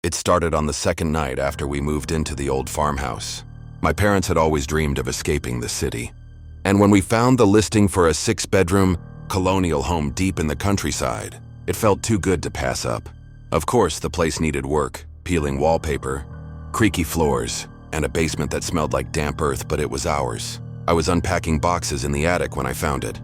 It started on the second night after we moved into the old farmhouse. My parents had always dreamed of escaping the city. And when we found the listing for a 6-bedroom, colonial home deep in the countryside, it felt too good to pass up. Of course, the place needed work, peeling wallpaper, creaky floors, and a basement that smelled like damp earth, but it was ours. I was unpacking boxes in the attic when I found it.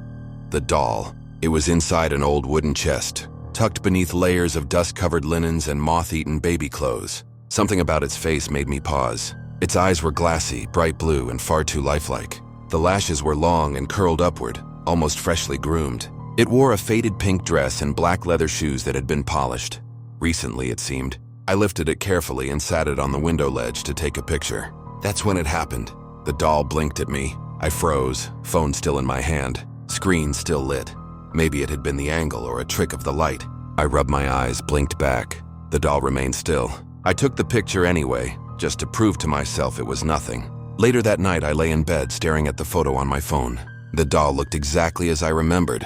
The doll. It was inside an old wooden chest, tucked beneath layers of dust-covered linens and moth-eaten baby clothes. Something about its face made me pause. Its eyes were glassy, bright blue, and far too lifelike. The lashes were long and curled upward, almost freshly groomed. It wore a faded pink dress and black leather shoes that had been polished. Recently, it seemed. I lifted it carefully and sat it on the window ledge to take a picture. That's when it happened. The doll blinked at me. I froze, phone still in my hand, screen still lit. Maybe it had been the angle or a trick of the light. I rubbed my eyes, blinked back. The doll remained still. I took the picture anyway, just to prove to myself it was nothing. Later that night, I lay in bed staring at the photo on my phone. The doll looked exactly as I remembered,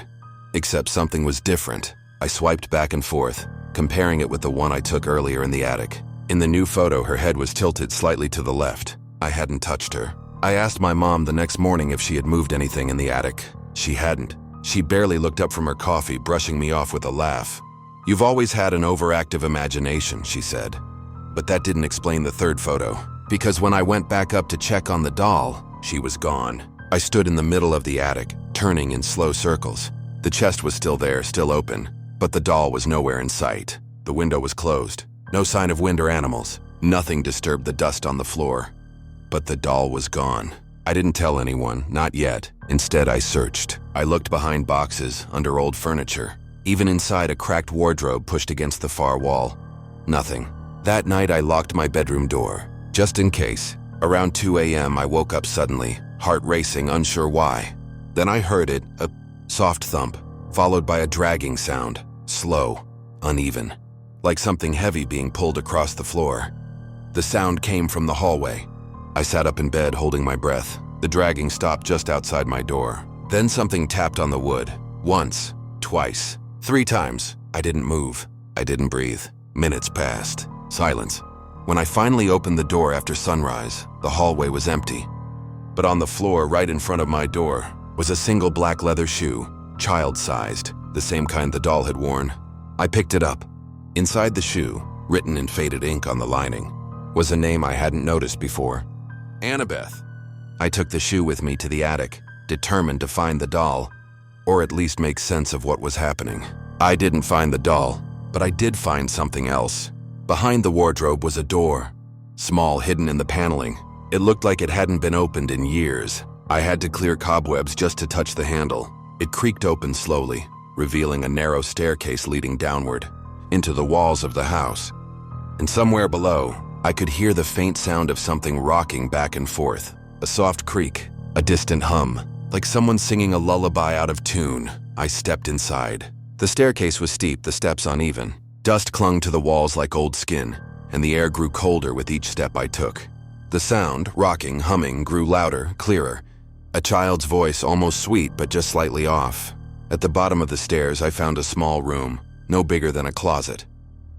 except something was different. I swiped back and forth, comparing it with the one I took earlier in the attic. In the new photo, her head was tilted slightly to the left. I hadn't touched her. I asked my mom the next morning if she had moved anything in the attic. She hadn't. She barely looked up from her coffee, brushing me off with a laugh. "You've always had an overactive imagination," she said. But that didn't explain the third photo, because when I went back up to check on the doll, she was gone. I stood in the middle of the attic, turning in slow circles. The chest was still there, still open, but the doll was nowhere in sight. The window was closed. No sign of wind or animals. Nothing disturbed the dust on the floor. But the doll was gone. I didn't tell anyone, not yet. Instead, I searched. I looked behind boxes, under old furniture, even inside a cracked wardrobe pushed against the far wall. Nothing. That night, I locked my bedroom door, just in case. Around 2 a.m., I woke up suddenly, heart racing, unsure why. Then I heard it, a soft thump, followed by a dragging sound, slow, uneven, like something heavy being pulled across the floor. The sound came from the hallway. I sat up in bed, holding my breath. The dragging stopped just outside my door. Then something tapped on the wood. Once, twice, 3 times. I didn't move. I didn't breathe. Minutes passed. Silence. When I finally opened the door after sunrise, the hallway was empty. But on the floor right in front of my door was a single black leather shoe, child-sized, the same kind the doll had worn. I picked it up. Inside the shoe, written in faded ink on the lining, was a name I hadn't noticed before. Annabeth. I took the shoe with me to the attic, determined to find the doll, or at least make sense of what was happening. I didn't find the doll, but I did find something else. Behind the wardrobe was a door, small, hidden in the paneling. It looked like it hadn't been opened in years. I had to clear cobwebs just to touch the handle. It creaked open slowly, revealing a narrow staircase leading downward, into the walls of the house. And somewhere below, I could hear the faint sound of something rocking back and forth. A soft creak, a distant hum, like someone singing a lullaby out of tune. I stepped inside. The staircase was steep, the steps uneven. Dust clung to the walls like old skin, and the air grew colder with each step I took. The sound, rocking, humming, grew louder, clearer. A child's voice, almost sweet, but just slightly off. At the bottom of the stairs, I found a small room, no bigger than a closet.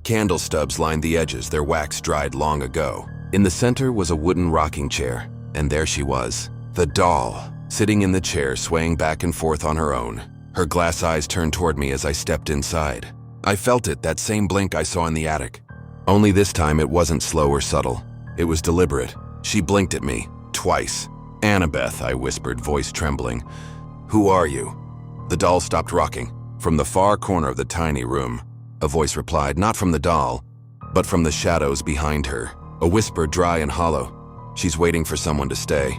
Candle stubs lined the edges, their wax dried long ago. In the center was a wooden rocking chair, and there she was, the doll, sitting in the chair, swaying back and forth on her own. Her glass eyes turned toward me as I stepped inside. I felt it, that same blink I saw in the attic. Only this time it wasn't slow or subtle. It was deliberate. She blinked at me, twice. "Annabeth," I whispered, voice trembling. "Who are you?" The doll stopped rocking. From the far corner of the tiny room, a voice replied, not from the doll, but from the shadows behind her. A whisper, dry and hollow. "She's waiting for someone to stay."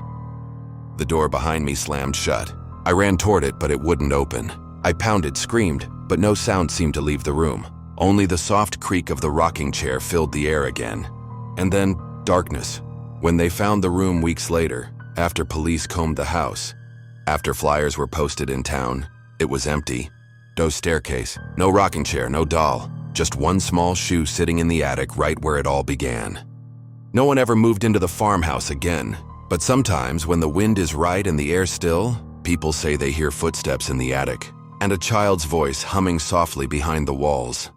The door behind me slammed shut. I ran toward it, but it wouldn't open. I pounded, screamed, but no sound seemed to leave the room. Only the soft creak of the rocking chair filled the air again. And then, darkness. When they found the room weeks later, after police combed the house, after flyers were posted in town, it was empty. No staircase, no rocking chair, no doll. Just one small shoe sitting in the attic right where it all began. No one ever moved into the farmhouse again. But sometimes, when the wind is right and the air still, people say they hear footsteps in the attic, and a child's voice humming softly behind the walls.